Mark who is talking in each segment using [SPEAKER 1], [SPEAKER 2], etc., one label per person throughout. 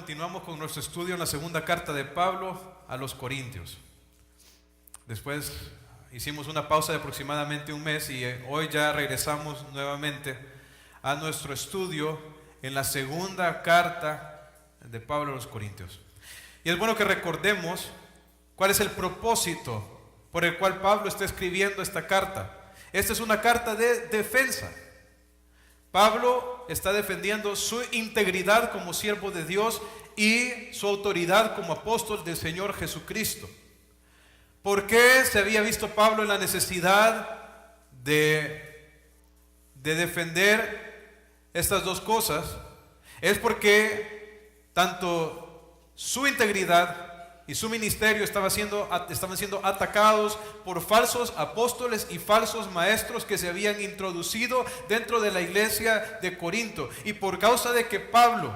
[SPEAKER 1] continuamos con nuestro estudio en la segunda carta de Pablo a los Corintios. Después hicimos una pausa de aproximadamente un mes y hoy ya regresamos nuevamente a nuestro estudio en la segunda carta de Pablo a los Corintios. Y es bueno que recordemos cuál es el propósito por el cual Pablo está escribiendo esta carta. Esta es una carta de defensa. Pablo está defendiendo su integridad como siervo de Dios y su autoridad como apóstol del Señor Jesucristo. ¿Por qué se había visto Pablo en la necesidad de defender estas dos cosas? Es porque tanto su integridad y su ministerio estaban siendo atacados por falsos apóstoles y falsos maestros que se habían introducido dentro de la iglesia de Corinto. Y por causa de que Pablo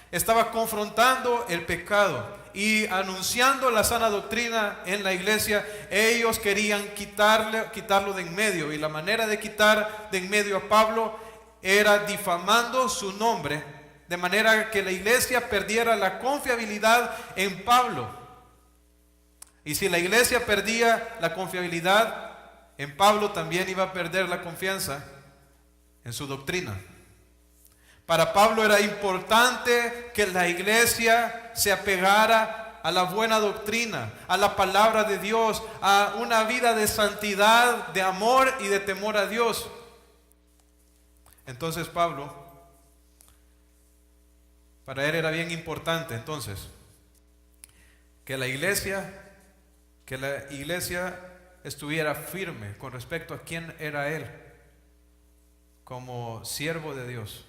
[SPEAKER 1] estaba confrontando el pecado y anunciando la sana doctrina en la iglesia, ellos querían quitarlo de en medio. Y la manera de quitar de en medio a Pablo era difamando su nombre, de manera que la iglesia perdiera la confiabilidad en Pablo. Y si la iglesia perdía la confiabilidad en Pablo, también iba a perder la confianza en su doctrina. Para Pablo era importante que la iglesia se apegara a la buena doctrina, a la palabra de Dios, a una vida de santidad, de amor y de temor a Dios. Entonces Pablo, para él era bien importante entonces que la iglesia estuviera firme con respecto a quién era él como siervo de Dios.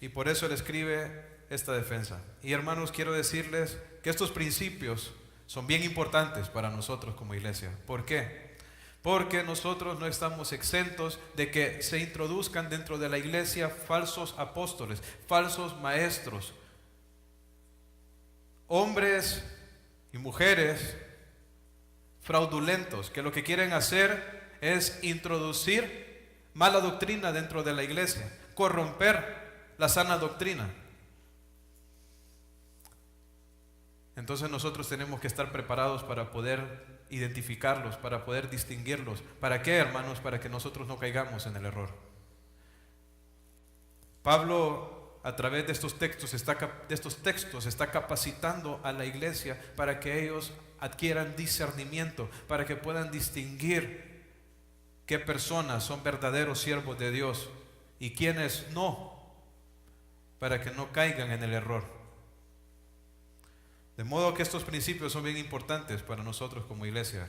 [SPEAKER 1] Y por eso él escribe esta defensa. Y hermanos, quiero decirles que estos principios son bien importantes para nosotros como iglesia. ¿Por qué? Porque nosotros no estamos exentos de que se introduzcan dentro de la iglesia falsos apóstoles, falsos maestros, hombres y mujeres fraudulentos que lo que quieren hacer es introducir mala doctrina dentro de la iglesia, corromper la sana doctrina. Entonces nosotros tenemos que estar preparados para poder identificarlos, para poder distinguirlos. ¿Para qué, hermanos? Para que nosotros no caigamos en el error. Pablo, a través de estos textos está capacitando a la iglesia para que ellos adquieran discernimiento, para que puedan distinguir qué personas son verdaderos siervos de Dios y quiénes no, para que no caigan en el error. De modo que estos principios son bien importantes para nosotros como iglesia.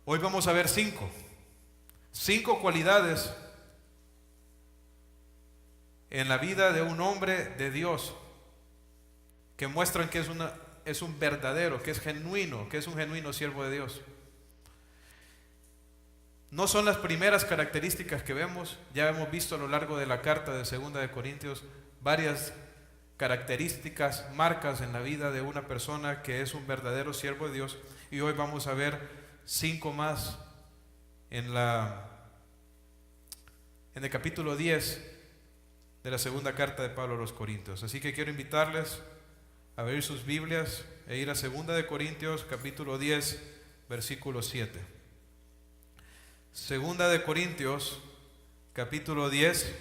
[SPEAKER 1] Hoy vamos a ver cinco cualidades en la vida de un hombre de Dios que muestran que es un verdadero, que es genuino, que es un genuino siervo de Dios. No son las primeras características que vemos. Ya hemos visto a lo largo de la carta de 2 de Corintios varias características, marcas en la vida de una persona que es un verdadero siervo de Dios. Y hoy vamos a ver 5 más en el capítulo 10 de la segunda carta de Pablo a los Corintios. Así que quiero invitarles a abrir sus Biblias e ir a 2 de Corintios capítulo 10 versículo 7. 2 de Corintios capítulo 10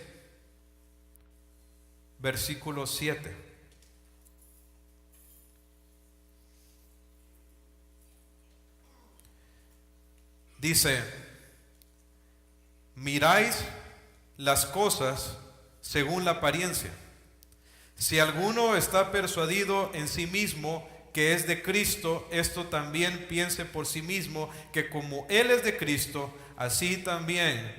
[SPEAKER 1] versículo 7. Dice: miráis las cosas según la apariencia. Si alguno está persuadido en sí mismo que es de Cristo, esto también piense por sí mismo, que como Él es de Cristo, así también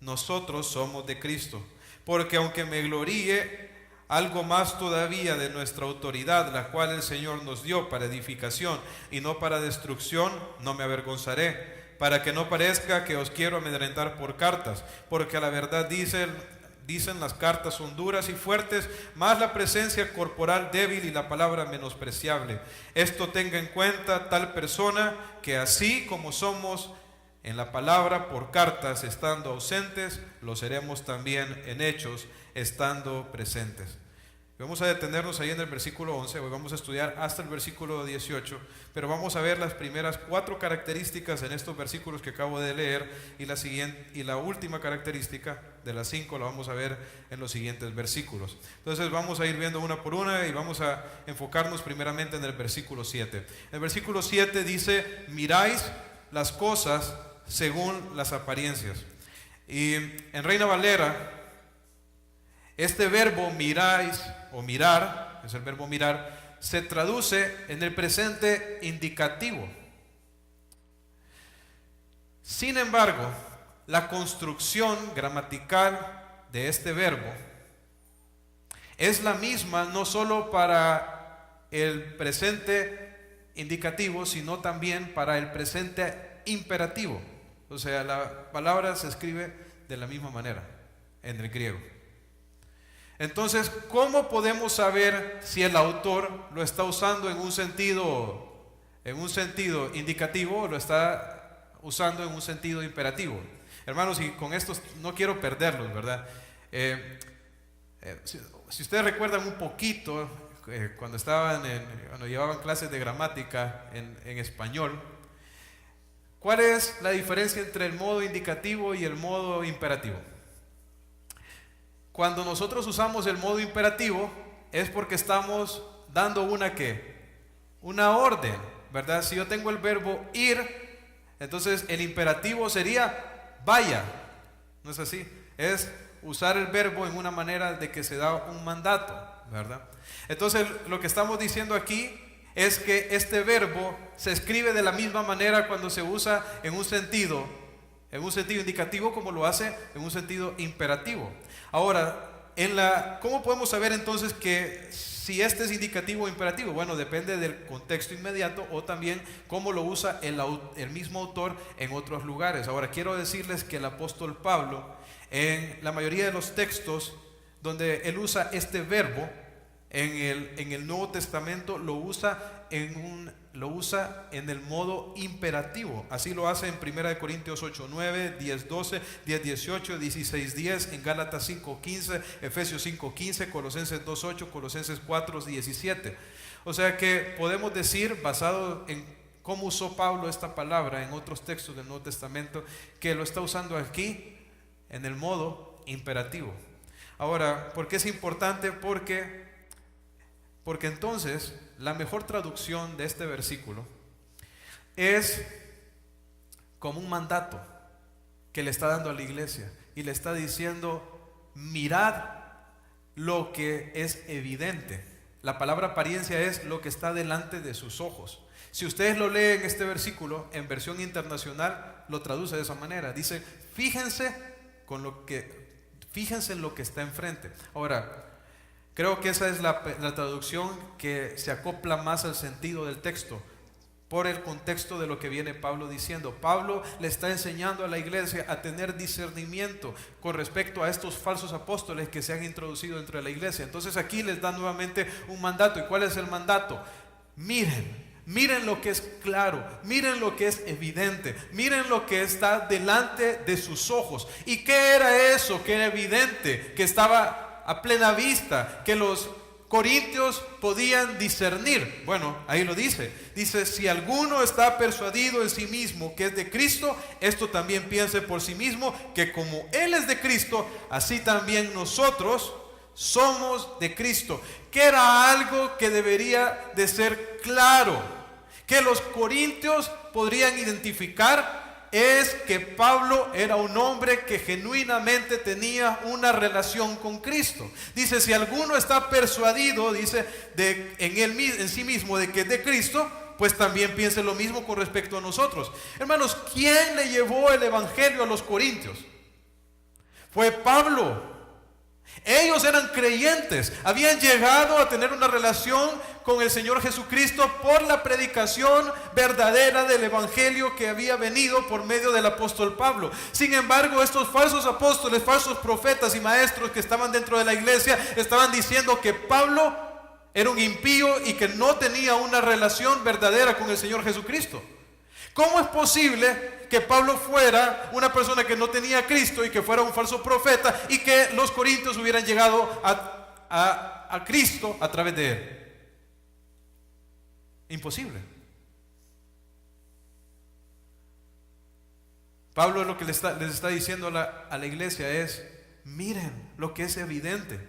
[SPEAKER 1] nosotros somos de Cristo. Porque aunque me gloríe algo más todavía de nuestra autoridad, la cual el Señor nos dio para edificación y no para destrucción, no me avergonzaré, para que no parezca que os quiero amedrentar por cartas, porque a la verdad dicen las cartas son duras y fuertes, más la presencia corporal débil y la palabra menospreciable. Esto tenga en cuenta tal persona, que así como somos en la palabra por cartas estando ausentes, lo seremos también en hechos estando presentes. Vamos a detenernos ahí en el versículo 11, hoy vamos a estudiar hasta el versículo 18, pero vamos a ver las primeras 4 características en estos versículos que acabo de leer, y la última característica de las 5 la vamos a ver en los siguientes versículos. Entonces vamos a ir viendo una por una y vamos a enfocarnos primeramente en el versículo 7. El versículo 7 dice: miráis las cosas según las apariencias. Y en Reina Valera, este verbo miráis o mirar, es el verbo mirar, se traduce en el presente indicativo. Sin embargo, la construcción gramatical de este verbo es la misma no solo para el presente indicativo, sino también para el presente imperativo. O sea, la palabra se escribe de la misma manera en el griego. Entonces, ¿cómo podemos saber si el autor lo está usando en un sentido indicativo o lo está usando en un sentido imperativo? Hermanos, y con esto no quiero perderlos, ¿verdad? Si ustedes recuerdan un poquito, cuando llevaban clases de gramática en español, ¿cuál es la diferencia entre el modo indicativo y el modo imperativo? Cuando nosotros usamos el modo imperativo es porque estamos dando una orden, ¿verdad? Si yo tengo el verbo ir, entonces el imperativo sería vaya. ¿No es así? Es usar el verbo en una manera de que se da un mandato, ¿verdad? Entonces lo que estamos diciendo aquí es que este verbo se escribe de la misma manera cuando se usa en un sentido indicativo como lo hace en un sentido imperativo. Ahora, ¿cómo podemos saber entonces que si este es indicativo o imperativo? Bueno, depende del contexto inmediato o también cómo lo usa el mismo autor en otros lugares. Ahora, quiero decirles que el apóstol Pablo, en la mayoría de los textos donde él usa este verbo, en el Nuevo Testamento lo usa en el modo imperativo. Así lo hace en 1 Corintios 8:9, 10:12, 10:18, 16:10, en Gálatas 5:15, Efesios 5:15, Colosenses 2:8, Colosenses 4:17. O sea que podemos decir, basado en cómo usó Pablo esta palabra en otros textos del Nuevo Testamento, que lo está usando aquí en el modo imperativo. Ahora, ¿por qué es importante? Porque entonces la mejor traducción de este versículo es como un mandato que le está dando a la iglesia y le está diciendo: mirad lo que es evidente. La palabra apariencia es lo que está delante de sus ojos. Si ustedes lo leen este versículo en versión internacional, lo traduce de esa manera. Dice: fíjense en lo que está enfrente. Ahora, creo que esa es la traducción que se acopla más al sentido del texto, por el contexto de lo que viene Pablo diciendo. Pablo le está enseñando a la iglesia a tener discernimiento con respecto a estos falsos apóstoles que se han introducido dentro de la iglesia. Entonces aquí les da nuevamente un mandato. ¿Y cuál es el mandato? Miren lo que es claro, miren lo que es evidente, miren lo que está delante de sus ojos. ¿Y qué era eso que era evidente, que estaba a plena vista, que los corintios podían discernir? Bueno, ahí lo dice. Dice: si alguno está persuadido en sí mismo que es de Cristo, esto también piense por sí mismo, que como Él es de Cristo, así también nosotros somos de Cristo. Que era algo que debería de ser claro, que los corintios podrían identificar, es que Pablo era un hombre que genuinamente tenía una relación con Cristo. Dice: si alguno está persuadido, dice, en sí mismo de que es de Cristo, pues también piense lo mismo con respecto a nosotros. Hermanos, ¿quién le llevó el evangelio a los corintios? Fue Pablo. Ellos eran creyentes, habían llegado a tener una relación con el Señor Jesucristo por la predicación verdadera del evangelio que había venido por medio del apóstol Pablo. Sin embargo, estos falsos apóstoles, falsos profetas y maestros que estaban dentro de la iglesia estaban diciendo que Pablo era un impío y que no tenía una relación verdadera con el Señor Jesucristo. ¿Cómo es posible que Pablo fuera una persona que no tenía a Cristo y que fuera un falso profeta y que los corintios hubieran llegado a a Cristo a través de él. Imposible. Pablo lo que les está diciendo a la iglesia es: miren lo que es evidente.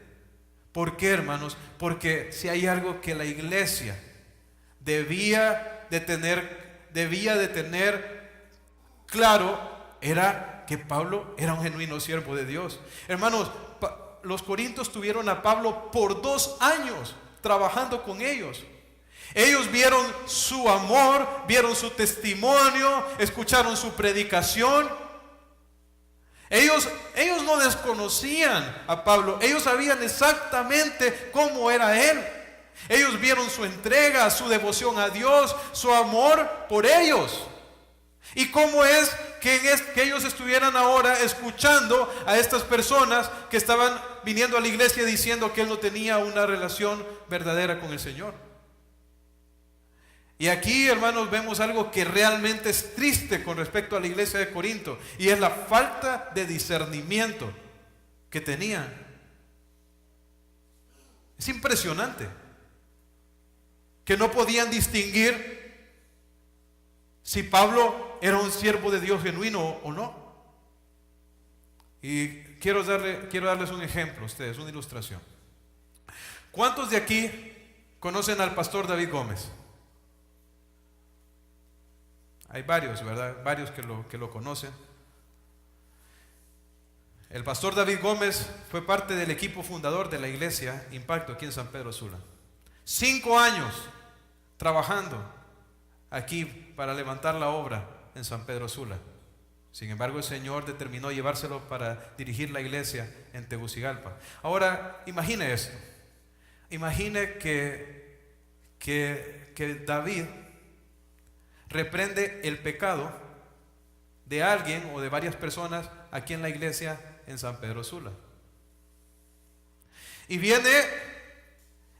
[SPEAKER 1] ¿Por qué, hermanos? Porque si hay algo que la iglesia debía de tener claro, era que Pablo era un genuino siervo de Dios. Hermanos, los corintios tuvieron a Pablo por 2 años trabajando con ellos. Ellos vieron su amor, vieron su testimonio, escucharon su predicación. Ellos no desconocían a Pablo, ellos sabían exactamente cómo era él. Ellos vieron su entrega, su devoción a Dios, su amor por ellos. ¿Y cómo es que ellos estuvieran ahora escuchando a estas personas que estaban viniendo a la iglesia diciendo que él no tenía una relación verdadera con el Señor? Y aquí, hermanos, vemos algo que realmente es triste con respecto a la iglesia de Corinto, y es la falta de discernimiento que tenían. Es impresionante que no podían distinguir si Pablo era un siervo de Dios genuino o no. Y quiero darles un ejemplo a ustedes, una ilustración. ¿Cuántos de aquí conocen al pastor David Gómez? Hay varios, ¿verdad? Varios que lo conocen. El pastor David Gómez fue parte del equipo fundador de la iglesia Impacto aquí en San Pedro Sula. 5 años trabajando aquí para levantar la obra en San Pedro Sula. Sin embargo, el Señor determinó llevárselo para dirigir la iglesia en Tegucigalpa. Ahora, imagine esto. Imagine que David reprende el pecado de alguien o de varias personas aquí en la iglesia en San Pedro Sula. Y viene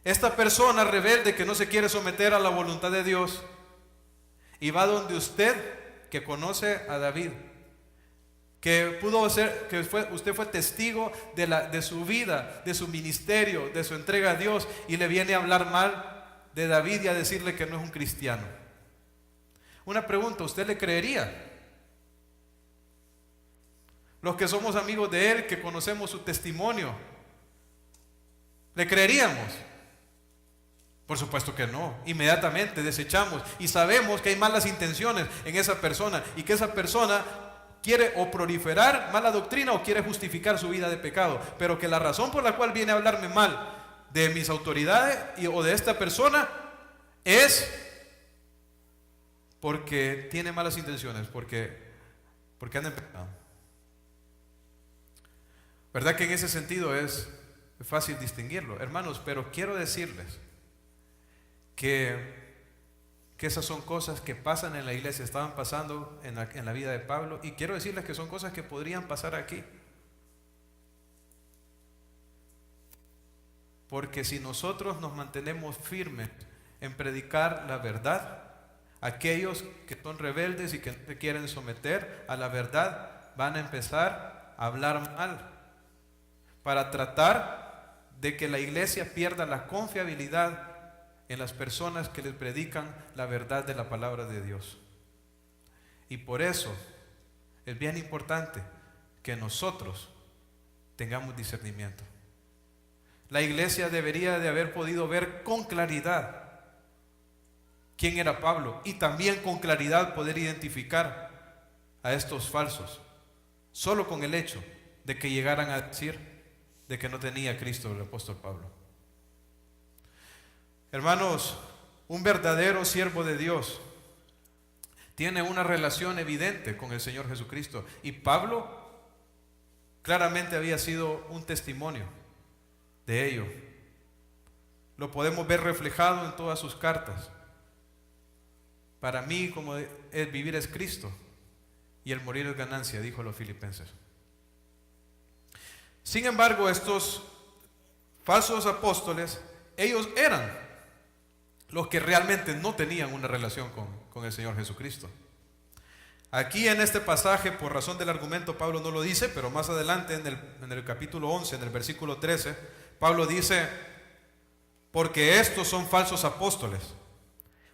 [SPEAKER 1] esta persona rebelde que no se quiere someter a la voluntad de Dios y va donde usted, que conoce a David, que usted fue testigo de su vida, de su ministerio, de su entrega a Dios, y le viene a hablar mal de David y a decirle que no es un cristiano. Una pregunta, ¿usted le creería? Los que somos amigos de él, que conocemos su testimonio, ¿le creeríamos? Por supuesto que no. Inmediatamente desechamos y sabemos que hay malas intenciones en esa persona y que esa persona quiere o proliferar mala doctrina o quiere justificar su vida de pecado, pero que la razón por la cual viene a hablarme mal de mis autoridades o de esta persona es porque tiene malas intenciones, porque anda en pecado. ¿Verdad que en ese sentido es fácil distinguirlo, hermanos? Pero quiero decirles que esas son cosas que pasan en la iglesia, estaban pasando en la vida de Pablo, y quiero decirles que son cosas que podrían pasar aquí. Porque si nosotros nos mantenemos firmes en predicar la verdad, aquellos que son rebeldes y que no se quieren someter a la verdad van a empezar a hablar mal para tratar de que la iglesia pierda la confiabilidad en las personas que les predican la verdad de la palabra de Dios. Y por eso es bien importante que nosotros tengamos discernimiento. La iglesia debería de haber podido ver con claridad quién era Pablo y también con claridad poder identificar a estos falsos, solo con el hecho de que llegaran a decir de que no tenía a Cristo el apóstol Pablo. Hermanos, un verdadero siervo de Dios tiene una relación evidente con el Señor Jesucristo, y Pablo claramente había sido un testimonio de ello. Lo podemos ver reflejado en todas sus cartas. Para mí, como el vivir es Cristo y el morir es ganancia, dijo a los filipenses. Sin embargo, estos falsos apóstoles, ellos eran los que realmente no tenían una relación con el Señor Jesucristo. Aquí en este pasaje, por razón del argumento, Pablo no lo dice, pero más adelante en el capítulo 11, en el versículo 13, Pablo dice porque estos son falsos apóstoles,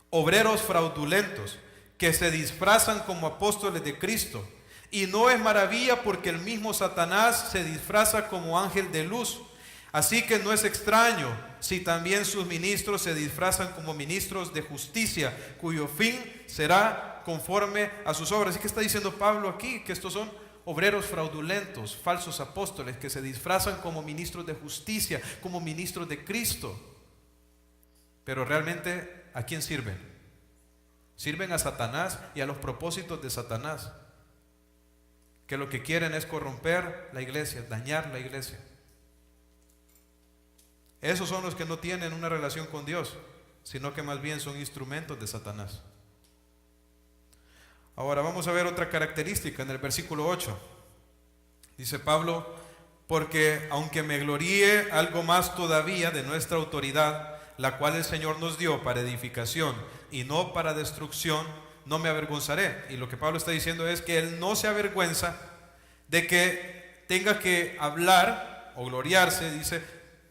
[SPEAKER 1] obreros fraudulentos, que se disfrazan como apóstoles de Cristo. Y no es maravilla, porque el mismo Satanás se disfraza como ángel de luz. Así que no es extraño si también sus ministros se disfrazan como ministros de justicia, cuyo fin será conforme a sus obras. Así que está diciendo Pablo aquí que estos son obreros fraudulentos, falsos apóstoles, que se disfrazan como ministros de justicia, como ministros de Cristo. Pero realmente, ¿a quién sirven? Sirven a Satanás y a los propósitos de Satanás, que lo que quieren es corromper la iglesia, dañar la iglesia. Esos son los que no tienen una relación con Dios, sino que más bien son instrumentos de Satanás. Ahora vamos a ver otra característica en el versículo 8. Dice Pablo: porque aunque me gloríe algo más todavía de nuestra autoridad, la cual el Señor nos dio para edificación y no para destrucción, no me avergonzaré. Y lo que Pablo está diciendo es que él no se avergüenza de que tenga que hablar o gloriarse, dice,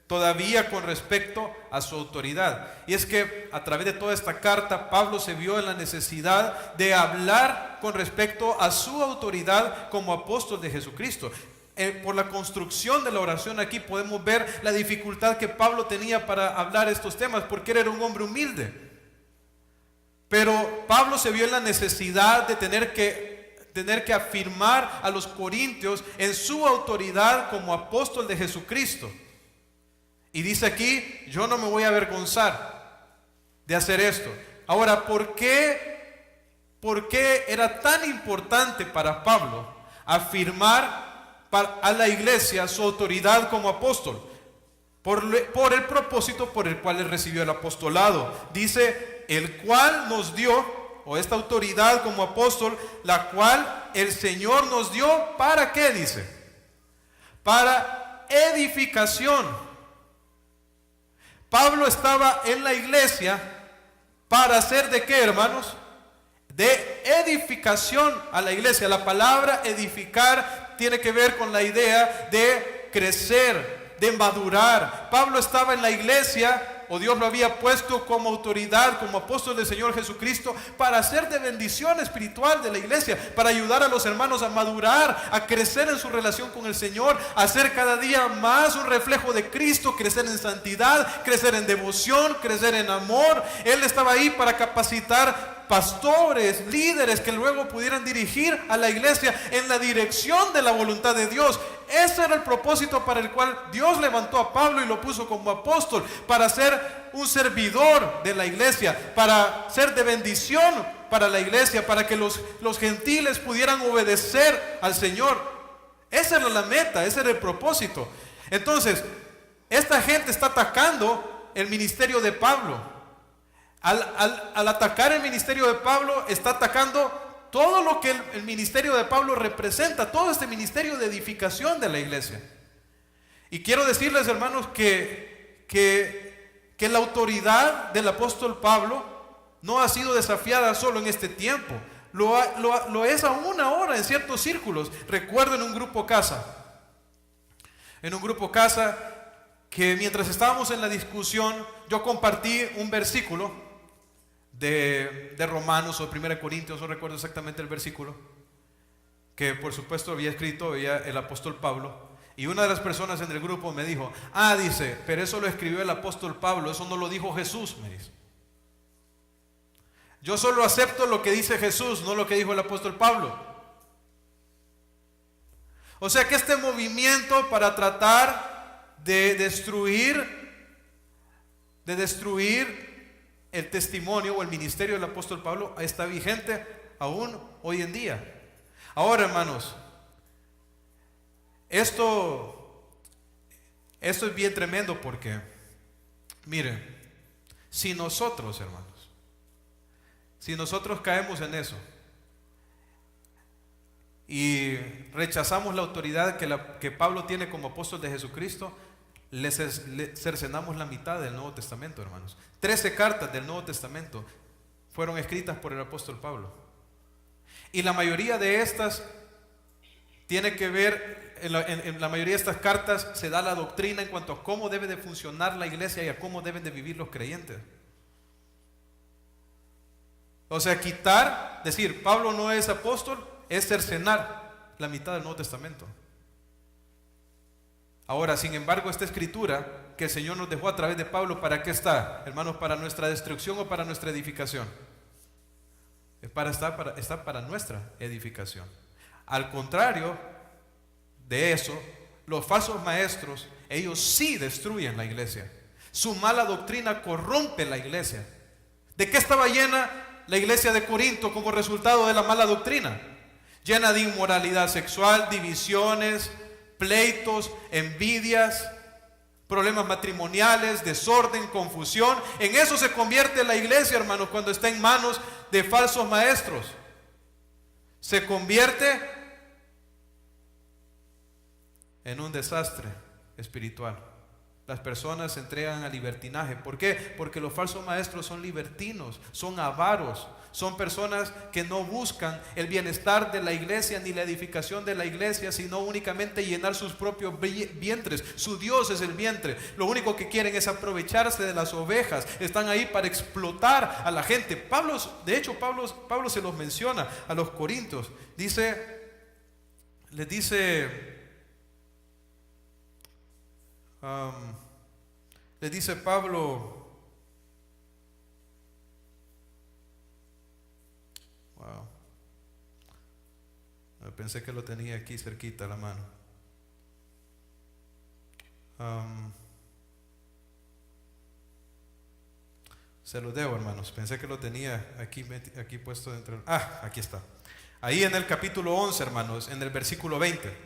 [SPEAKER 1] todavía con respecto a su autoridad. Y es que a través de toda esta carta, Pablo se vio en la necesidad de hablar con respecto a su autoridad como apóstol de Jesucristo. Por la construcción de la oración aquí podemos ver la dificultad que Pablo tenía para hablar estos temas, porque él era un hombre humilde. Pero Pablo se vio en la necesidad de tener que afirmar a los corintios en su autoridad como apóstol de Jesucristo. Y dice aquí: yo no me voy a avergonzar de hacer esto. Ahora, ¿por qué era tan importante para Pablo afirmar a la iglesia su autoridad como apóstol? Por el propósito por el cual él recibió el apostolado. Dice: el cual nos dio, o esta autoridad como apóstol, la cual el Señor nos dio, ¿para qué? Dice: para edificación. Pablo estaba en la iglesia para hacer ¿de qué, hermanos? De edificación a la iglesia. La palabra edificar tiene que ver con la idea de crecer, de madurar. Pablo estaba en la iglesia, o Dios lo había puesto como autoridad, como apóstol del Señor Jesucristo, para hacer de bendición espiritual de la iglesia, para ayudar a los hermanos a madurar, a crecer en su relación con el Señor, a ser cada día más un reflejo de Cristo, crecer en santidad, crecer en devoción, crecer en amor. Él estaba ahí para capacitar pastores, líderes que luego pudieran dirigir a la iglesia en la dirección de la voluntad de Dios. Ese era el propósito para el cual Dios levantó a Pablo y lo puso como apóstol, para ser un servidor de la iglesia, para ser de bendición para la iglesia, para que los gentiles pudieran obedecer al Señor. Esa era la meta, ese era el propósito. Entonces, esta gente está atacando el ministerio de Pablo. Al atacar el ministerio de Pablo, está atacando todo lo que el ministerio de Pablo representa, todo este ministerio de edificación de la iglesia. Y quiero decirles, hermanos, que la autoridad del apóstol Pablo no ha sido desafiada solo en este tiempo, lo es aún ahora en ciertos círculos. Recuerdo en un grupo casa que mientras estábamos en la discusión, yo compartí un versículo de Romanos o de 1 Corintios, no recuerdo exactamente el versículo, que por supuesto había escrito el apóstol Pablo. Y una de las personas en el grupo me dijo: dice, pero eso lo escribió el apóstol Pablo, eso no lo dijo Jesús, me dice. Yo solo acepto lo que dice Jesús, no lo que dijo el apóstol Pablo. O sea que este movimiento para tratar de destruir el testimonio o el ministerio del apóstol Pablo está vigente aún hoy en día. Ahora, hermanos, esto es bien tremendo, porque miren, si nosotros, hermanos, caemos en eso y rechazamos la autoridad que Pablo tiene como apóstol de Jesucristo, le cercenamos la mitad del Nuevo Testamento, hermanos. 13 cartas del Nuevo Testamento fueron escritas por el apóstol Pablo, y la mayoría de estas tiene que ver, en la mayoría de estas cartas se da la doctrina en cuanto a cómo debe de funcionar la iglesia y a cómo deben de vivir los creyentes. O sea, decir, Pablo no es apóstol, es cercenar la mitad del Nuevo Testamento. Ahora, sin embargo, esta escritura que el Señor nos dejó a través de Pablo, ¿para qué está, hermanos? ¿Para nuestra destrucción o para nuestra edificación? Está para nuestra edificación. Al contrario de eso, los falsos maestros, ellos sí destruyen la iglesia. Su mala doctrina corrompe la iglesia. ¿De qué estaba llena la iglesia de Corinto como resultado de la mala doctrina? Llena de inmoralidad sexual, divisiones, pleitos, envidias, problemas matrimoniales, desorden, confusión. En eso se convierte la iglesia, hermanos, cuando está en manos de falsos maestros. Se convierte en un desastre espiritual. Las personas se entregan al libertinaje. ¿Por qué? Porque los falsos maestros son libertinos, son avaros, son personas que no buscan el bienestar de la iglesia ni la edificación de la iglesia, sino únicamente llenar sus propios vientres. Su Dios es el vientre. Lo único que quieren es aprovecharse de las ovejas. Están ahí para explotar a la gente. Pablo se los menciona a los corintios. Les dice Pablo, pensé que lo tenía aquí cerquita a la mano. Se lo debo, hermanos, pensé que lo tenía aquí puesto dentro. Aquí está. Ahí en el capítulo 11, hermanos, en el versículo 20,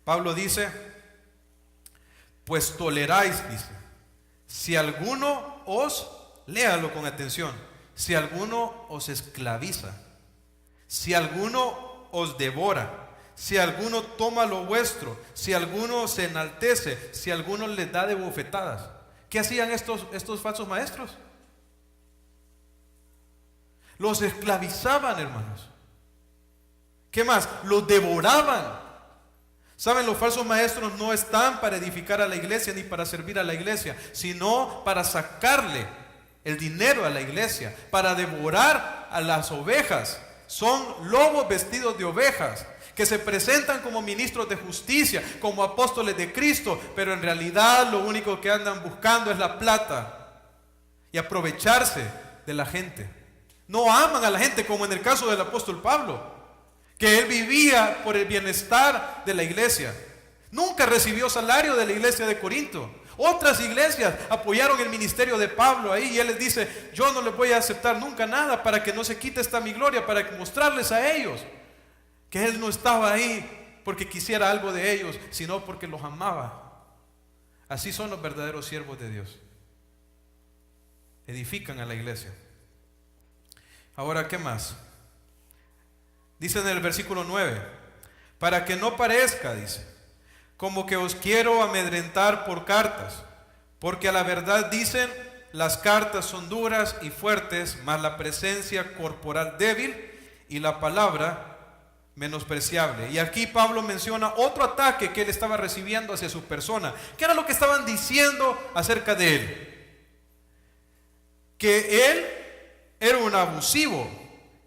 [SPEAKER 1] Pablo dice: pues toleráis, dice, si alguno léalo con atención, si alguno os esclaviza, si alguno os devora, si alguno toma lo vuestro, si alguno se enaltece, si alguno les da de bofetadas. ¿Qué hacían estos falsos maestros? Los esclavizaban, hermanos. ¿Qué más? Los devoraban. Saben, los falsos maestros no están para edificar a la iglesia ni para servir a la iglesia, sino para sacarle el dinero a la iglesia, para devorar a las ovejas. Son lobos vestidos de ovejas, que se presentan como ministros de justicia, como apóstoles de Cristo, pero en realidad lo único que andan buscando es la plata y aprovecharse de la gente. No aman a la gente, como en el caso del apóstol Pablo, que él vivía por el bienestar de la iglesia. Nunca recibió salario de la iglesia de Corinto. Otras iglesias apoyaron el ministerio de Pablo ahí, y él les dice: yo no les voy a aceptar nunca nada para que no se quite esta mi gloria, para mostrarles a ellos que él no estaba ahí porque quisiera algo de ellos, sino porque los amaba. Así son los verdaderos siervos de Dios. Edifican a la iglesia. Ahora, ¿qué más? Dice en el versículo 9: para que no parezca, dice, como que os quiero amedrentar por cartas, porque a la verdad dicen, las cartas son duras y fuertes, mas la presencia corporal débil y la palabra menospreciable. Y aquí Pablo menciona otro ataque que él estaba recibiendo hacia su persona. ¿Qué era lo que estaban diciendo acerca de él? Que él era un abusivo,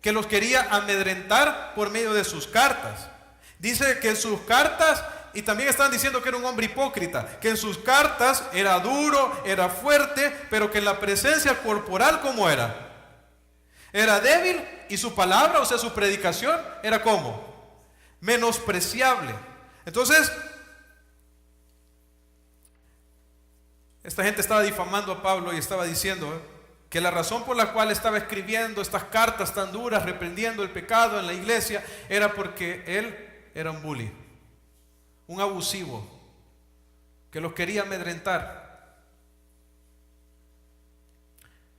[SPEAKER 1] que los quería amedrentar por medio de sus cartas. Dice que en sus cartas, y también están diciendo que era un hombre hipócrita, que en sus cartas era duro, era fuerte, pero que en la presencia corporal, ¿cómo era? Era débil, y su palabra, o sea, su predicación, era ¿cómo? Menospreciable. Entonces, esta gente estaba difamando a Pablo y estaba diciendo que la razón por la cual estaba escribiendo estas cartas tan duras, reprendiendo el pecado en la iglesia, era porque él era un bully, un abusivo, que los quería amedrentar,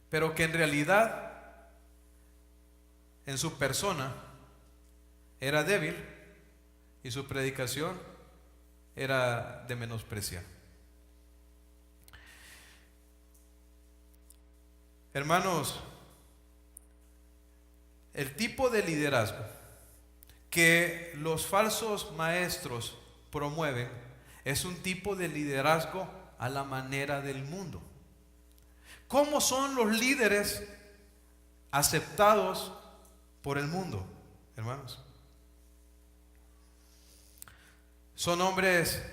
[SPEAKER 1] pero que en realidad en su persona era débil y su predicación era de menospreciar. Hermanos, el tipo de liderazgo que los falsos maestros promueven es un tipo de liderazgo a la manera del mundo. ¿Cómo son los líderes aceptados por el mundo, hermanos? Son hombres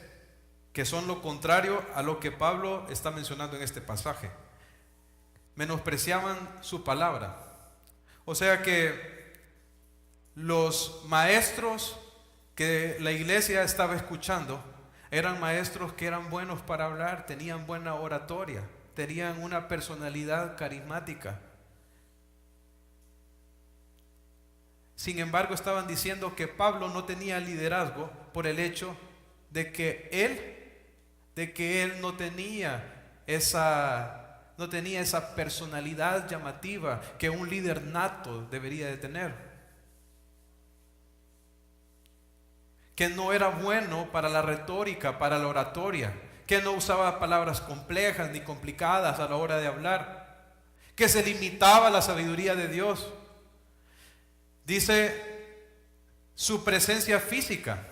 [SPEAKER 1] que son lo contrario a lo que Pablo está mencionando en este pasaje. Menospreciaban su palabra. O sea que los maestros que la iglesia estaba escuchando eran maestros que eran buenos para hablar, tenían buena oratoria, tenían una personalidad carismática. Sin embargo, estaban diciendo que Pablo no tenía liderazgo por el hecho de que él no tenía esa personalidad llamativa que un líder nato debería de tener. Que no era bueno para la retórica, para la oratoria, que no usaba palabras complejas ni complicadas a la hora de hablar, que se limitaba a la sabiduría de Dios. Dice su presencia física,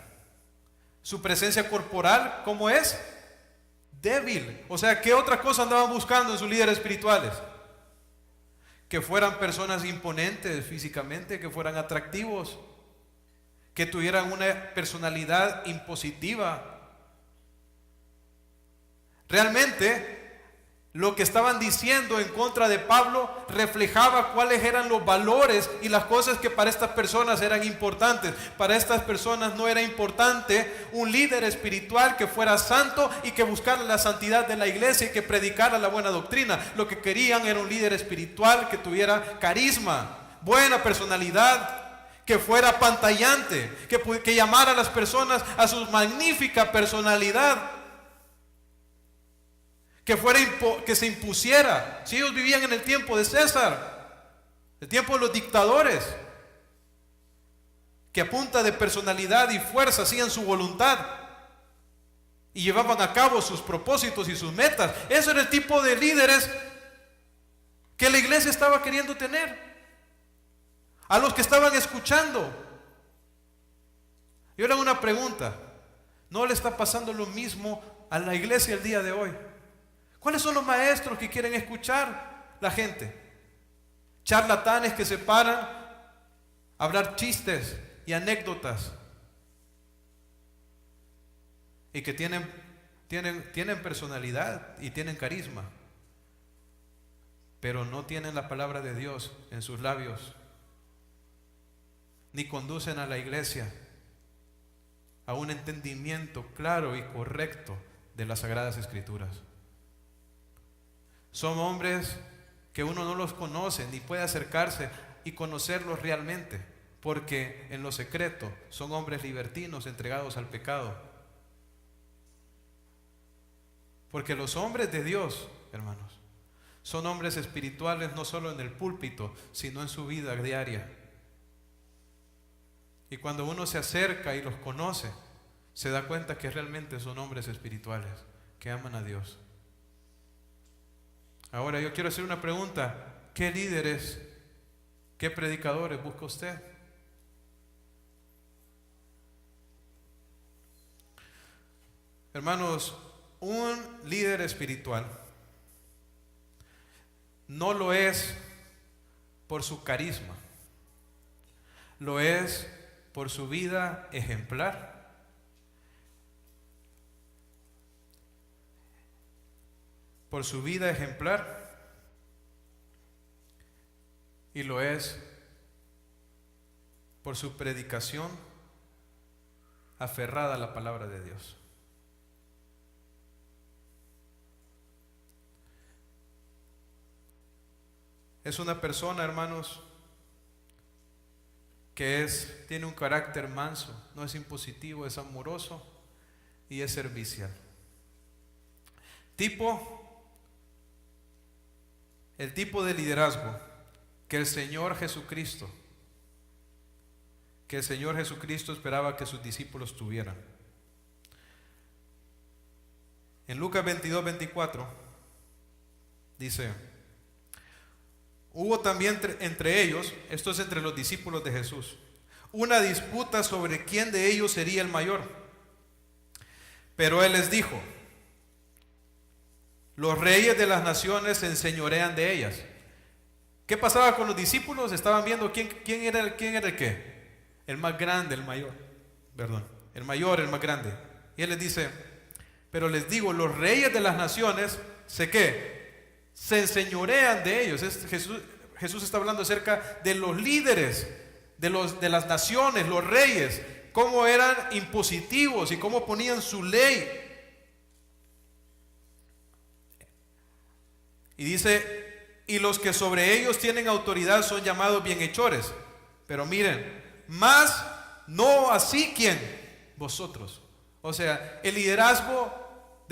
[SPEAKER 1] su presencia corporal, ¿cómo es? Débil. O sea, ¿qué otra cosa andaban buscando en sus líderes espirituales? Que fueran personas imponentes físicamente, que fueran atractivos, que tuvieran una personalidad impositiva. Realmente, lo que estaban diciendo en contra de Pablo reflejaba cuáles eran los valores y las cosas que para estas personas eran importantes. Para estas personas no era importante un líder espiritual que fuera santo y que buscara la santidad de la iglesia y que predicara la buena doctrina. Lo que querían era un líder espiritual que tuviera carisma, buena personalidad, que fuera apantallante, que llamara a las personas a su magnífica personalidad, que se impusiera. Si ellos vivían en el tiempo de César, el tiempo de los dictadores, que a punta de personalidad y fuerza hacían su voluntad y llevaban a cabo sus propósitos y sus metas. Eso era el tipo de líderes que la iglesia estaba queriendo tener, a los que estaban escuchando. Y ahora una pregunta: ¿no le está pasando lo mismo a la iglesia el día de hoy? ¿Cuáles son los maestros que quieren escuchar la gente? Charlatanes que se paran a hablar chistes y anécdotas y que tienen personalidad y tienen carisma, pero no tienen la palabra de Dios en sus labios, ni conducen a la iglesia a un entendimiento claro y correcto de las Sagradas Escrituras. Son hombres que uno no los conoce ni puede acercarse y conocerlos realmente, porque en lo secreto son hombres libertinos entregados al pecado. Porque los hombres de Dios, hermanos, son hombres espirituales no solo en el púlpito, sino en su vida diaria. Y cuando uno se acerca y los conoce, se da cuenta que realmente son hombres espirituales, que aman a Dios. Ahora yo quiero hacer una pregunta: ¿qué líderes, qué predicadores busca usted? Hermanos, un líder espiritual no lo es por su carisma, lo es por su vida ejemplar. Por su vida ejemplar, y lo es por su predicación aferrada a la palabra de Dios. Es una persona, hermanos, que tiene un carácter manso, no es impositivo, es amoroso y es servicial. El tipo de liderazgo que el Señor Jesucristo esperaba que sus discípulos tuvieran. En Lucas 22:24 dice: hubo también entre ellos, esto es entre los discípulos de Jesús, una disputa sobre quién de ellos sería el mayor. Pero él les dijo: los reyes de las naciones se enseñorean de ellas. ¿Qué pasaba con los discípulos? Estaban viendo quién era el qué. El más grande, el mayor. Perdón, el mayor, el más grande. Y él les dice: pero les digo, los reyes de las naciones se enseñorean de ellos. Jesús está hablando acerca de los líderes de las naciones, los reyes, cómo eran impositivos y cómo ponían su ley. Y dice: y los que sobre ellos tienen autoridad son llamados bienhechores. Pero miren, más no así, ¿quién? Vosotros. O sea, el liderazgo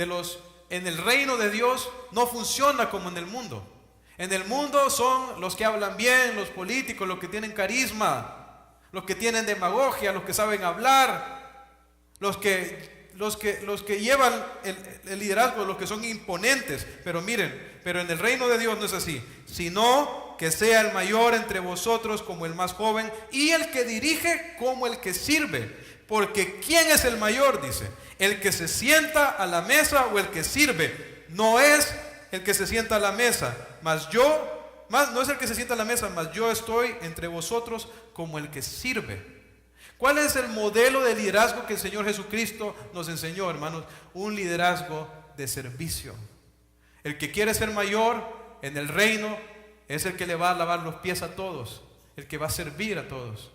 [SPEAKER 1] en el reino de Dios no funciona como en el mundo. En el mundo son los que hablan bien, los políticos, los que tienen carisma, los que tienen demagogia, los que saben hablar, los que llevan el liderazgo, los que son imponentes. Pero miren, pero en el reino de Dios no es así, sino que sea el mayor entre vosotros como el más joven, y el que dirige como el que sirve. Porque ¿quién es el mayor? Dice: el que se sienta a la mesa o el que sirve. No es el que se sienta a la mesa, no es el que se sienta a la mesa, mas yo estoy entre vosotros como el que sirve. ¿Cuál es el modelo de liderazgo que el Señor Jesucristo nos enseñó, hermanos? Un liderazgo de servicio. El que quiere ser mayor en el reino es el que le va a lavar los pies a todos, el que va a servir a todos.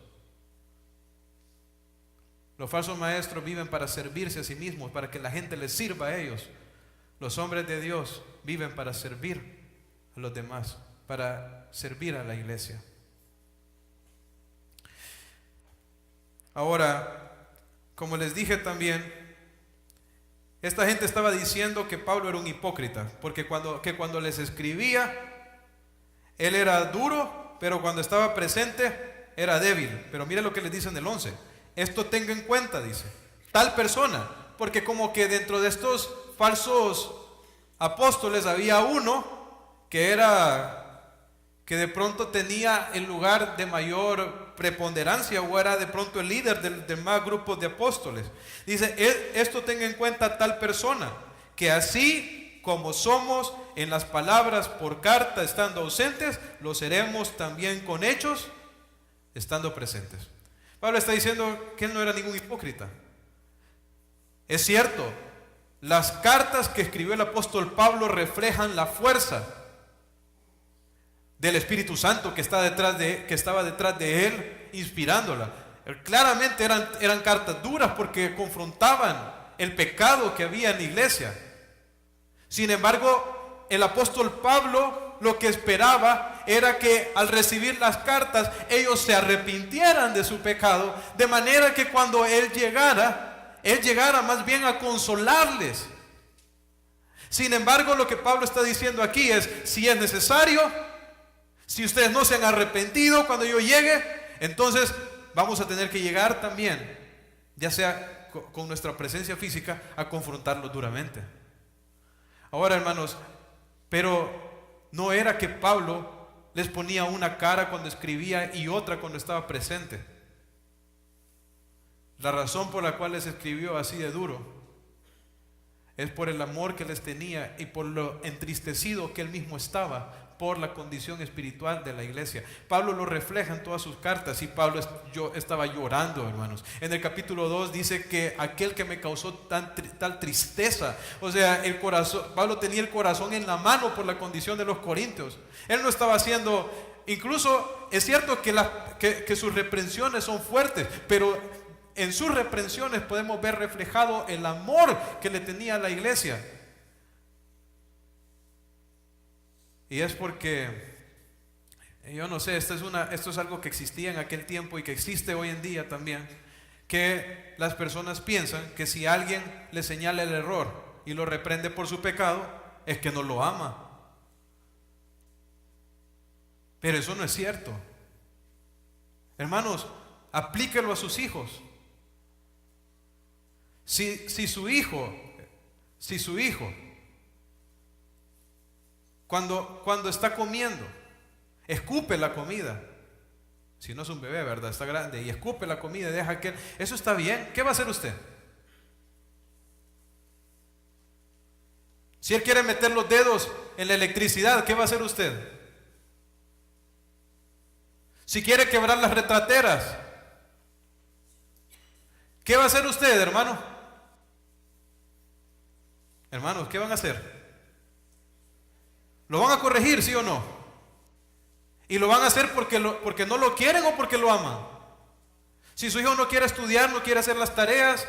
[SPEAKER 1] Los falsos maestros viven para servirse a sí mismos, para que la gente les sirva a ellos. Los hombres de Dios viven para servir a los demás, para servir a la iglesia. Ahora, como les dije también, esta gente estaba diciendo que Pablo era un hipócrita, porque cuando les escribía, él era duro, pero cuando estaba presente era débil. Pero mire lo que les dice en el 11. Esto tenga en cuenta, dice, tal persona, porque como que dentro de estos falsos apóstoles había uno que de pronto tenía el lugar de mayor preponderancia, o era de pronto el líder de más grupos de apóstoles. Dice: esto tenga en cuenta tal persona, que así como somos en las palabras por carta estando ausentes, lo seremos también con hechos estando presentes. Pablo está diciendo que él no era ningún hipócrita. Es cierto, las cartas que escribió el apóstol Pablo reflejan la fuerza del Espíritu Santo que estaba detrás de él, inspirándola. Claramente eran cartas duras porque confrontaban el pecado que había en la iglesia. Sin embargo, el apóstol Pablo lo que esperaba era que al recibir las cartas ellos se arrepintieran de su pecado, de manera que cuando él llegara más bien a consolarles. Sin embargo, lo que Pablo está diciendo aquí es: si es necesario, si ustedes no se han arrepentido cuando yo llegue, entonces vamos a tener que llegar también, ya sea con nuestra presencia física, a confrontarlos duramente. Ahora, hermanos, pero no era que Pablo les ponía una cara cuando escribía y otra cuando estaba presente. La razón por la cual les escribió así de duro es por el amor que les tenía y por lo entristecido que él mismo estaba por la condición espiritual de la iglesia. Pablo lo refleja en todas sus cartas, y Pablo estaba llorando, hermanos. En el capítulo 2 dice que aquel que me causó tal tristeza, o sea, Pablo tenía el corazón en la mano por la condición de los corintios. Él no estaba haciendo, incluso es cierto que sus reprensiones son fuertes, pero en sus reprensiones podemos ver reflejado el amor que le tenía a la iglesia. Y es porque, yo no sé, esto es algo que existía en aquel tiempo y que existe hoy en día también, que las personas piensan que si alguien le señala el error y lo reprende por su pecado, es que no lo ama. Pero eso no es cierto. Hermanos, aplíquelo a sus hijos. Si su hijo cuando está comiendo escupe la comida, Si no es un bebé, ¿verdad? Está grande y escupe la comida y deja que... Eso está bien. ¿Qué va a hacer usted? Si él quiere meter los dedos en la electricidad, ¿qué va a hacer usted? Si quiere quebrar las retrateras, ¿qué va a hacer usted, hermano? Hermanos, ¿qué van a hacer? ¿Lo van a corregir, sí o no? ¿Y lo van a hacer porque no lo quieren o porque lo aman? Si su hijo no quiere estudiar, no quiere hacer las tareas,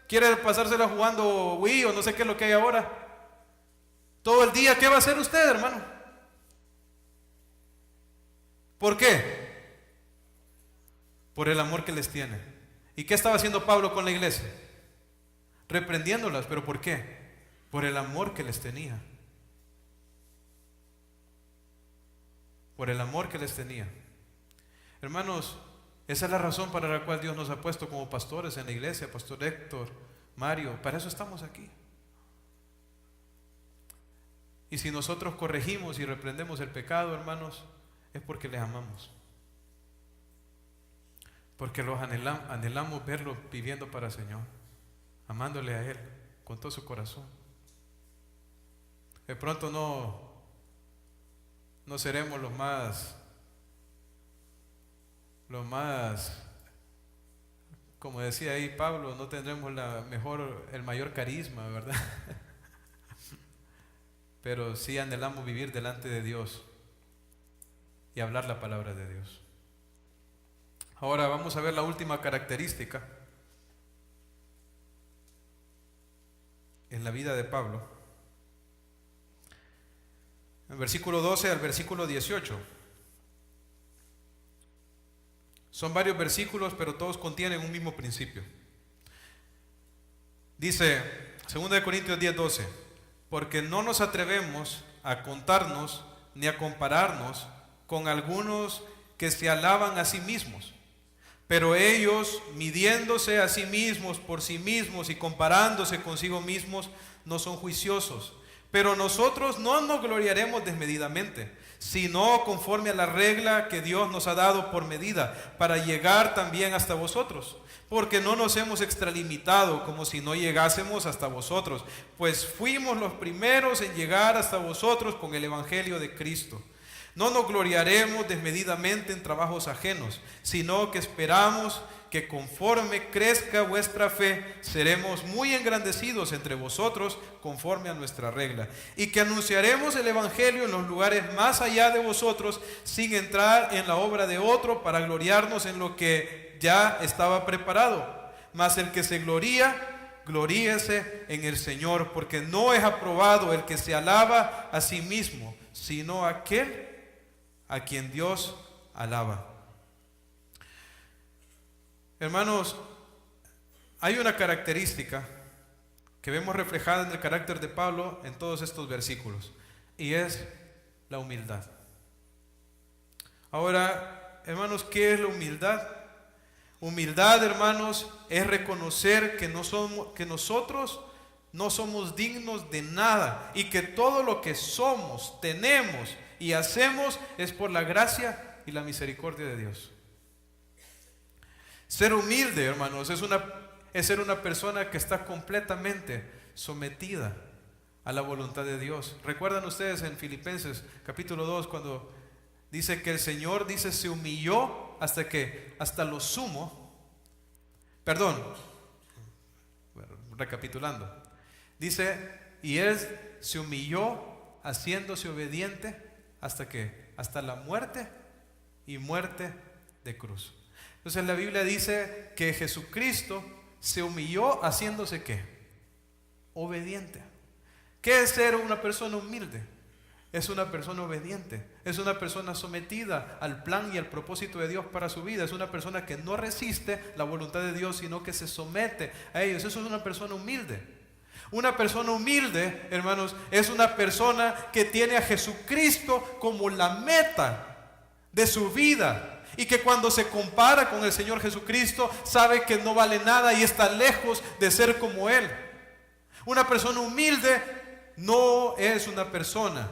[SPEAKER 1] quiere pasársela jugando Wii o no sé qué es lo que hay ahora, todo el día, ¿qué va a hacer usted, hermano? ¿Por qué? Por el amor que les tiene. ¿Y qué estaba haciendo Pablo con la iglesia? Reprendiéndolas, ¿pero por qué? Por el amor que les tenía. Por el amor que les tenía. Hermanos, esa es la razón para la cual Dios nos ha puesto como pastores en la iglesia. Pastor Héctor, Mario, para eso estamos aquí. Y si nosotros corregimos y reprendemos el pecado, hermanos, es porque les amamos. Porque los anhelamos verlos viviendo para el Señor, amándole a Él con todo su corazón. De pronto no seremos los más, como decía ahí Pablo, no tendremos el mayor carisma, ¿verdad? Pero sí anhelamos vivir delante de Dios y hablar la palabra de Dios. Ahora vamos a ver la última característica en la vida de Pablo. En versículo 12 al versículo 18. Son varios versículos, pero todos contienen un mismo principio. Dice 2 Corintios 10:12: porque no nos atrevemos a contarnos ni a compararnos con algunos que se alaban a sí mismos, pero ellos, midiéndose a sí mismos por sí mismos y comparándose consigo mismos, no son juiciosos. Pero nosotros no nos gloriaremos desmedidamente, sino conforme a la regla que Dios nos ha dado por medida, para llegar también hasta vosotros. Porque no nos hemos extralimitado como si no llegásemos hasta vosotros, pues fuimos los primeros en llegar hasta vosotros con el Evangelio de Cristo. No nos gloriaremos desmedidamente en trabajos ajenos, sino que esperamos que conforme crezca vuestra fe, seremos muy engrandecidos entre vosotros conforme a nuestra regla, y que anunciaremos el Evangelio en los lugares más allá de vosotros, sin entrar en la obra de otro para gloriarnos en lo que ya estaba preparado. Mas el que se gloría, gloríese en el Señor, porque no es aprobado el que se alaba a sí mismo, sino aquel a quien Dios alaba. Hermanos, hay una característica que vemos reflejada en el carácter de Pablo en todos estos versículos, y es la humildad. Ahora, hermanos, ¿qué es la humildad? Humildad, hermanos, es reconocer que nosotros no somos dignos de nada, y que todo lo que somos, tenemos y hacemos es por la gracia y la misericordia de Dios. Ser humilde, hermanos, es ser una persona que está completamente sometida a la voluntad de Dios. ¿Recuerdan ustedes en Filipenses capítulo 2 cuando dice que el Señor, dice, se humilló hasta lo sumo? Perdón, recapitulando, dice, y Él se humilló haciéndose obediente hasta la muerte, y muerte de cruz. Entonces la Biblia dice que Jesucristo se humilló haciéndose ¿qué? Obediente. ¿Qué es ser una persona humilde? Es una persona obediente, es una persona sometida al plan y al propósito de Dios para su vida, es una persona que no resiste la voluntad de Dios, sino que se somete a ellos. Eso es una persona humilde. Una persona humilde, hermanos, es una persona que tiene a Jesucristo como la meta de su vida, y que cuando se compara con el Señor Jesucristo sabe que no vale nada y está lejos de ser como Él. Una persona humilde no es una persona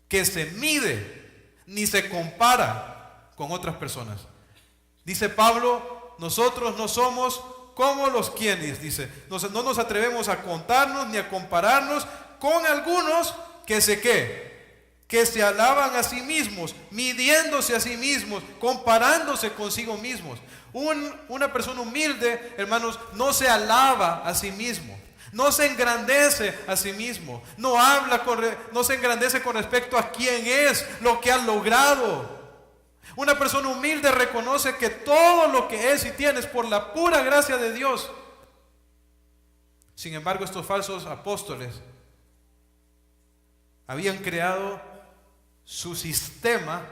[SPEAKER 1] que se mide ni se compara con otras personas. Dice Pablo, nosotros no somos como los quienes, dice, no nos atrevemos a contarnos ni a compararnos con algunos que que se alaban a sí mismos, midiéndose a sí mismos, comparándose consigo mismos. Una persona humilde, hermanos, no se alaba a sí mismo, no se engrandece a sí mismo, no se engrandece con respecto a quién es, lo que ha logrado. Una persona humilde reconoce que todo lo que es y tiene es por la pura gracia de Dios. Sin embargo, estos falsos apóstoles habían creado su sistema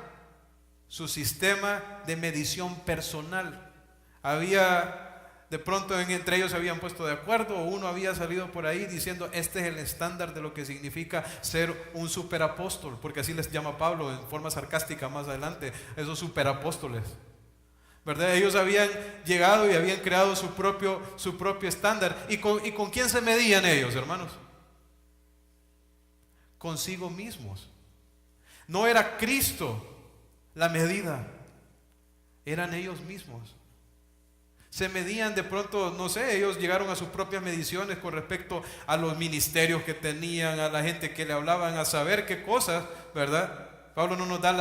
[SPEAKER 1] de medición personal. De pronto entre ellos se habían puesto de acuerdo, o uno había salido por ahí diciendo, este es el estándar de lo que significa ser un superapóstol, porque así les llama Pablo en forma sarcástica más adelante, esos superapóstoles, ¿verdad? Ellos habían llegado y habían creado su propio estándar. ¿Y con quién se medían ellos, hermanos? Consigo mismos. No era Cristo la medida, eran ellos mismos. Se medían de pronto, no sé, ellos llegaron a sus propias mediciones con respecto a los ministerios que tenían, a la gente que le hablaban, a saber qué cosas, ¿verdad? Pablo no nos da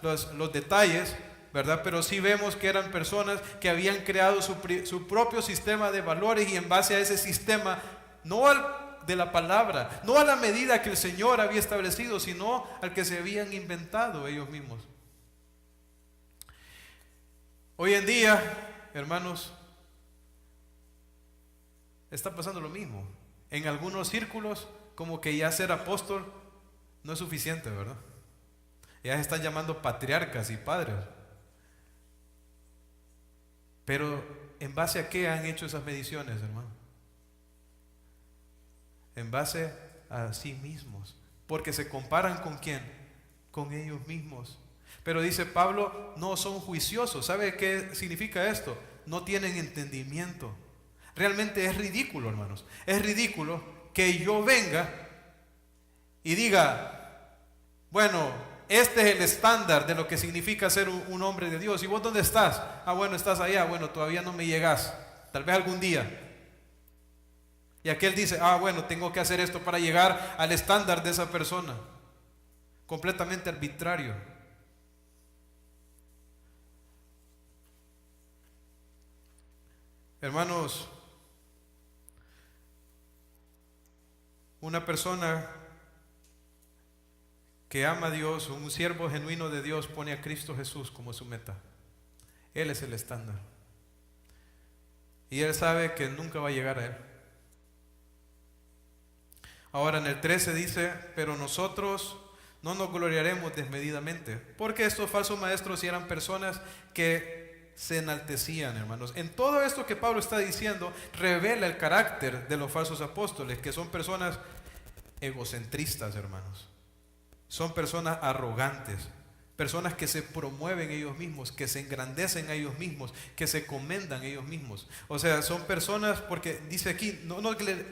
[SPEAKER 1] los detalles, ¿verdad? Pero sí vemos que eran personas que habían creado su propio sistema de valores, y en base a ese sistema, de la palabra, no a la medida que el Señor había establecido, sino al que se habían inventado ellos mismos. Hoy en día, hermanos, está pasando lo mismo. En algunos círculos, como que ya ser apóstol no es suficiente, ¿verdad? Ya se están llamando patriarcas y padres. Pero ¿en base a qué han hecho esas mediciones, hermano? En base a sí mismos, porque se comparan ¿con quién? Con ellos mismos. Pero dice Pablo, no son juiciosos. ¿Sabe qué significa esto? No tienen entendimiento. Realmente es ridículo, hermanos. Es ridículo que yo venga y diga, bueno, este es el estándar de lo que significa ser un hombre de Dios. ¿Y vos dónde estás? Ah, bueno, estás allá. Bueno, todavía no me llegas. Tal vez algún día. Y aquel dice, ah, bueno, tengo que hacer esto para llegar al estándar de esa persona. Completamente arbitrario. Hermanos, una persona que ama a Dios, un siervo genuino de Dios, pone a Cristo Jesús como su meta. Él es el estándar. Y él sabe que nunca va a llegar a él. Ahora en el 13 dice, pero nosotros no nos gloriaremos desmedidamente, porque estos falsos maestros eran personas que se enaltecían, hermanos. En todo esto que Pablo está diciendo, revela el carácter de los falsos apóstoles, que son personas egocentristas, hermanos. Son personas arrogantes, personas que se promueven ellos mismos, que se engrandecen a ellos mismos, que se comendan ellos mismos. O sea, son personas, porque dice aquí,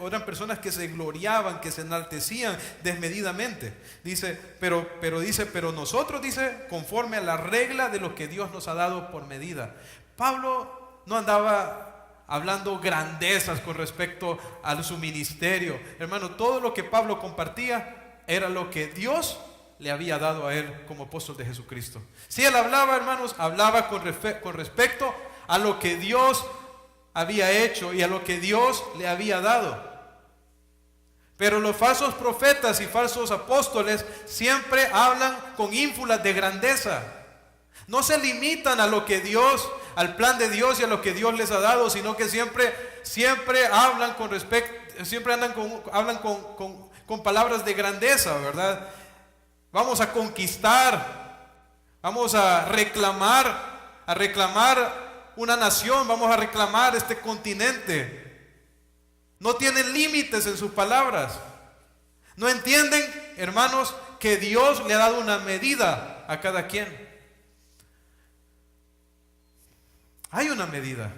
[SPEAKER 1] eran personas que se gloriaban, que se enaltecían desmedidamente. Dice, pero nosotros, dice, conforme a la regla de lo que Dios nos ha dado por medida. Pablo no andaba hablando grandezas con respecto a su ministerio. Hermano, todo lo que Pablo compartía era lo que Dios le había dado a él como apóstol de Jesucristo. Si él hablaba, hermanos, hablaba con respecto a lo que Dios había hecho y a lo que Dios le había dado. Pero los falsos profetas y falsos apóstoles siempre hablan con ínfulas de grandeza. No se limitan a lo que Dios, al plan de Dios y a lo que Dios les ha dado, sino que siempre hablan con respecto, siempre hablan con palabras de grandeza, ¿verdad? Vamos a conquistar, vamos a reclamar una nación, vamos a reclamar este continente. No tienen límites en sus palabras. No entienden, hermanos, que Dios le ha dado una medida a cada quien. Hay una medida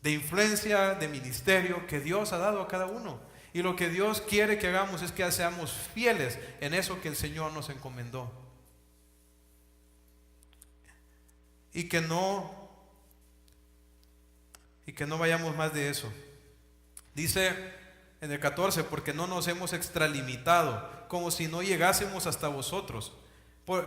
[SPEAKER 1] de influencia, de ministerio que Dios ha dado a cada uno. Y lo que Dios quiere que hagamos es que seamos fieles en eso que el Señor nos encomendó. y que no vayamos más de eso. Dice en el 14, porque no nos hemos extralimitado, como si no llegásemos hasta vosotros,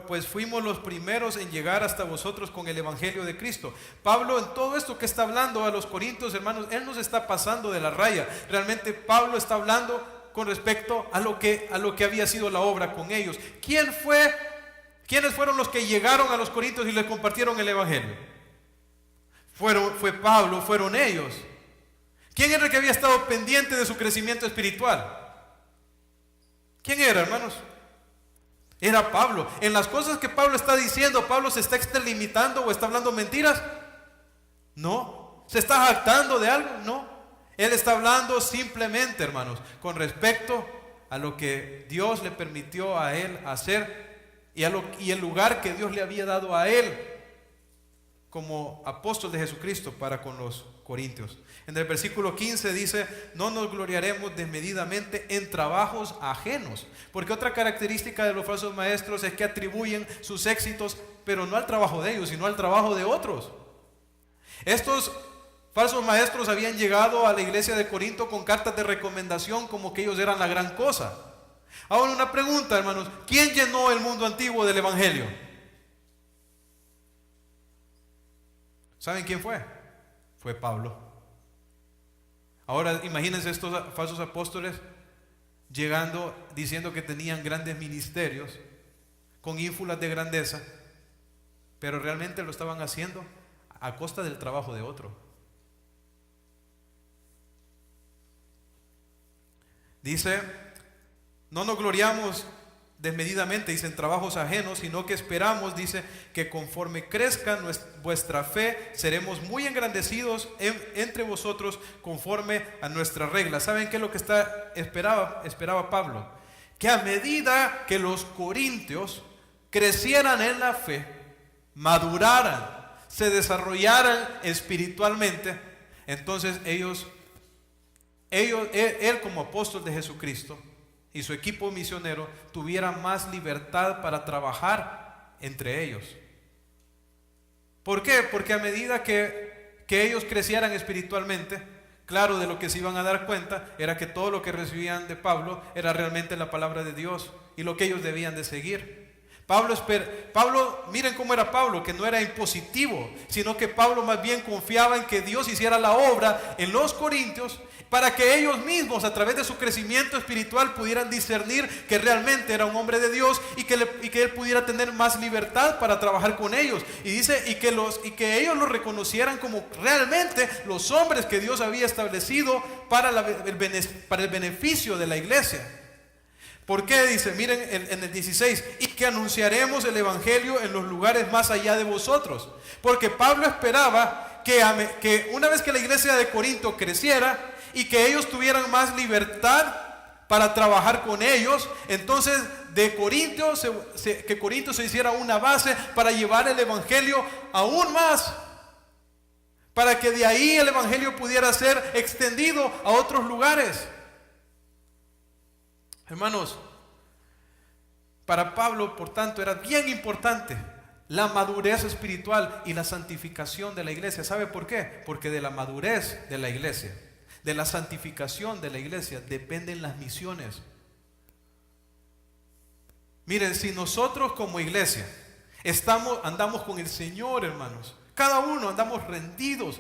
[SPEAKER 1] pues fuimos los primeros en llegar hasta vosotros con el Evangelio de Cristo. Pablo, en todo esto que está hablando a los corintios, hermanos, él no se está pasando de la raya. Realmente Pablo está hablando con respecto a lo que había sido la obra con ellos. ¿Quiénes fueron los que llegaron a los corintios y les compartieron el Evangelio? Fue Pablo, fueron ellos. ¿Quién era el que había estado pendiente de su crecimiento espiritual? ¿Quién era, hermanos? Era Pablo. En las cosas que Pablo está diciendo, ¿Pablo se está extralimitando o está hablando mentiras? No. ¿Se está jactando de algo? No. Él está hablando simplemente, hermanos, con respecto a lo que Dios le permitió a él hacer y el lugar que Dios le había dado a él como apóstol de Jesucristo para con los corintios. En el versículo 15 dice: no nos gloriaremos desmedidamente en trabajos ajenos, porque otra característica de los falsos maestros es que atribuyen sus éxitos, pero no al trabajo de ellos, sino al trabajo de otros. Estos falsos maestros habían llegado a la iglesia de Corinto con cartas de recomendación, como que ellos eran la gran cosa. Ahora una pregunta, hermanos: ¿quién llenó el mundo antiguo del Evangelio? ¿Saben quién fue? Fue Pablo. Ahora imagínense estos falsos apóstoles llegando, diciendo que tenían grandes ministerios, con ínfulas de grandeza, pero realmente lo estaban haciendo a costa del trabajo de otro. Dice: no nos gloriamos desmedidamente, dice, en trabajos ajenos, sino que esperamos, dice, que conforme crezca vuestra fe, seremos muy engrandecidos entre vosotros conforme a nuestra regla. ¿Saben qué es lo que esperaba Pablo? Que a medida que los corintios crecieran en la fe, maduraran, se desarrollaran espiritualmente, entonces él como apóstol de Jesucristo y su equipo misionero tuvieran más libertad para trabajar entre ellos. ¿Por qué? Porque a medida que ellos crecieran espiritualmente, claro, de lo que se iban a dar cuenta era que todo lo que recibían de Pablo era realmente la palabra de Dios y lo que ellos debían de seguir. Pablo, miren cómo era Pablo, que no era impositivo, sino que Pablo más bien confiaba en que Dios hiciera la obra en los corintios, para que ellos mismos, a través de su crecimiento espiritual, pudieran discernir que realmente era un hombre de Dios y que él pudiera tener más libertad para trabajar con ellos. Y dice, y que ellos lo reconocieran como realmente los hombres que Dios había establecido para el beneficio de la iglesia. ¿Por qué? Dice, miren en el 16, y que anunciaremos el Evangelio en los lugares más allá de vosotros. Porque Pablo esperaba que una vez que la iglesia de Corinto creciera y que ellos tuvieran más libertad para trabajar con ellos, entonces de Corinto que Corinto se hiciera una base para llevar el Evangelio aún más, para que de ahí el Evangelio pudiera ser extendido a otros lugares. Hermanos, para Pablo, por tanto, era bien importante la madurez espiritual y la santificación de la iglesia. ¿Sabe por qué? Porque de la madurez de la iglesia, de la santificación de la iglesia, dependen las misiones. Miren, si nosotros como iglesia andamos con el Señor, hermanos, cada uno andamos rendidos,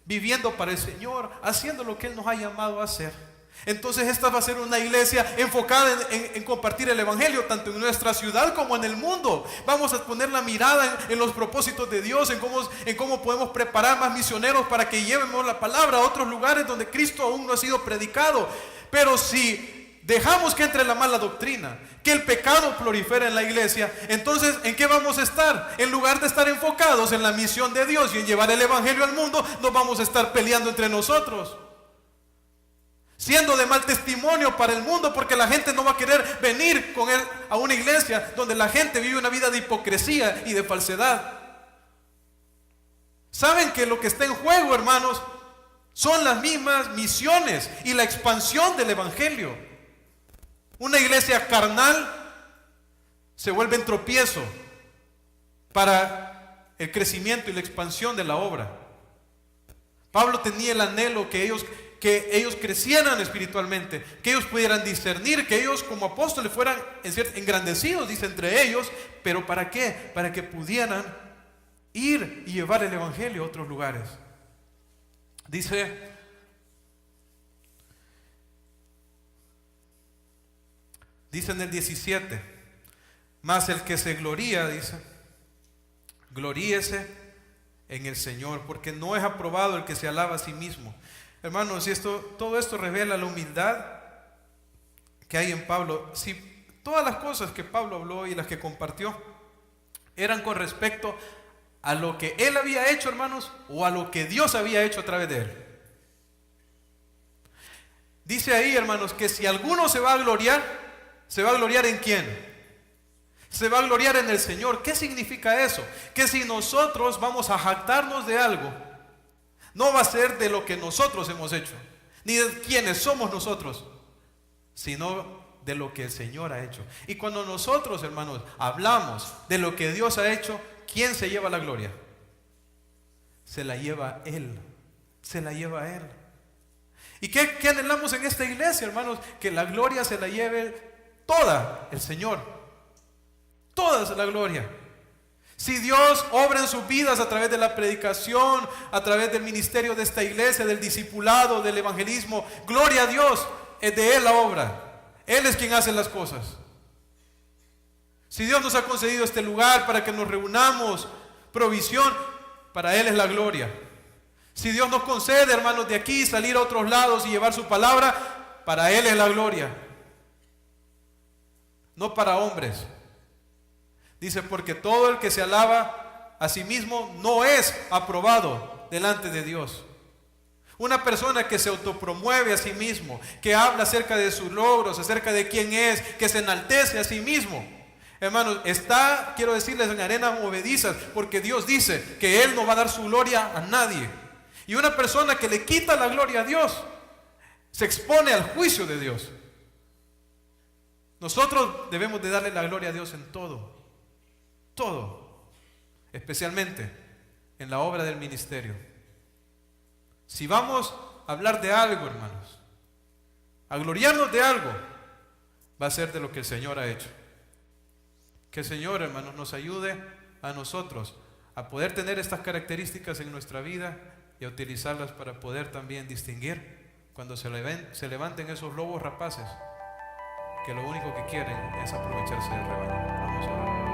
[SPEAKER 1] viviendo para el Señor, haciendo lo que Él nos ha llamado a hacer, entonces esta va a ser una iglesia enfocada en compartir el Evangelio, tanto en nuestra ciudad como en el mundo. Vamos a poner la mirada en los propósitos de Dios, en cómo podemos preparar más misioneros para que llevemos la palabra a otros lugares donde Cristo aún no ha sido predicado. Pero si dejamos que entre la mala doctrina, que el pecado prolifera en la iglesia, entonces ¿en qué vamos a estar? En lugar de estar enfocados en la misión de Dios y en llevar el Evangelio al mundo, nos vamos a estar peleando entre nosotros, siendo de mal testimonio para el mundo, porque la gente no va a querer venir con él a una iglesia donde la gente vive una vida de hipocresía y de falsedad. ¿Saben que lo que está en juego, hermanos, son las mismas misiones y la expansión del Evangelio? Una iglesia carnal se vuelve en tropiezo para el crecimiento y la expansión de la obra. Pablo tenía el anhelo que ellos crecieran espiritualmente, que ellos pudieran discernir, que ellos como apóstoles fueran engrandecidos, dice, entre ellos. ¿Pero para qué? Para que pudieran ir y llevar el evangelio a otros lugares. Dice en el 17, mas el que se gloría, dice, gloríese en el Señor, porque no es aprobado el que se alaba a sí mismo. Hermanos, todo esto revela la humildad que hay en Pablo. Si todas las cosas que Pablo habló y las que compartió eran con respecto a lo que él había hecho, hermanos, o a lo que Dios había hecho a través de él. Dice ahí, hermanos, que si alguno se va a gloriar ¿en quién? Se va a gloriar en el Señor. ¿Qué significa eso? Que si nosotros vamos a jactarnos de algo, no va a ser de lo que nosotros hemos hecho, ni de quienes somos nosotros, sino de lo que el Señor ha hecho. Y cuando nosotros, hermanos, hablamos de lo que Dios ha hecho, ¿quién se lleva la gloria? Se la lleva Él. Se la lleva Él. ¿Y qué anhelamos en esta iglesia, hermanos? Que la gloria se la lleve toda el Señor. Toda la gloria. Si Dios obra en sus vidas a través de la predicación, a través del ministerio de esta iglesia, del discipulado, del evangelismo, gloria a Dios, es de Él la obra. Él es quien hace las cosas. Si Dios nos ha concedido este lugar para que nos reunamos, provisión, para Él es la gloria. Si Dios nos concede, hermanos, de aquí salir a otros lados y llevar su palabra, para Él es la gloria. No para hombres. Dice, porque todo el que se alaba a sí mismo no es aprobado delante de Dios. Una persona que se autopromueve a sí mismo, que habla acerca de sus logros, acerca de quién es, que se enaltece a sí mismo, hermanos, está, quiero decirles, en arenas movedizas, porque Dios dice que Él no va a dar su gloria a nadie. Y una persona que le quita la gloria a Dios, se expone al juicio de Dios. Nosotros debemos de darle la gloria a Dios en todo. Todo, especialmente en la obra del ministerio. Si vamos a hablar de algo, hermanos, a gloriarnos de algo, va a ser de lo que el Señor ha hecho. Que el Señor, hermanos, nos ayude a nosotros a poder tener estas características en nuestra vida y a utilizarlas para poder también distinguir cuando se levanten esos lobos rapaces que lo único que quieren es aprovecharse del rebaño. Vamos a orar.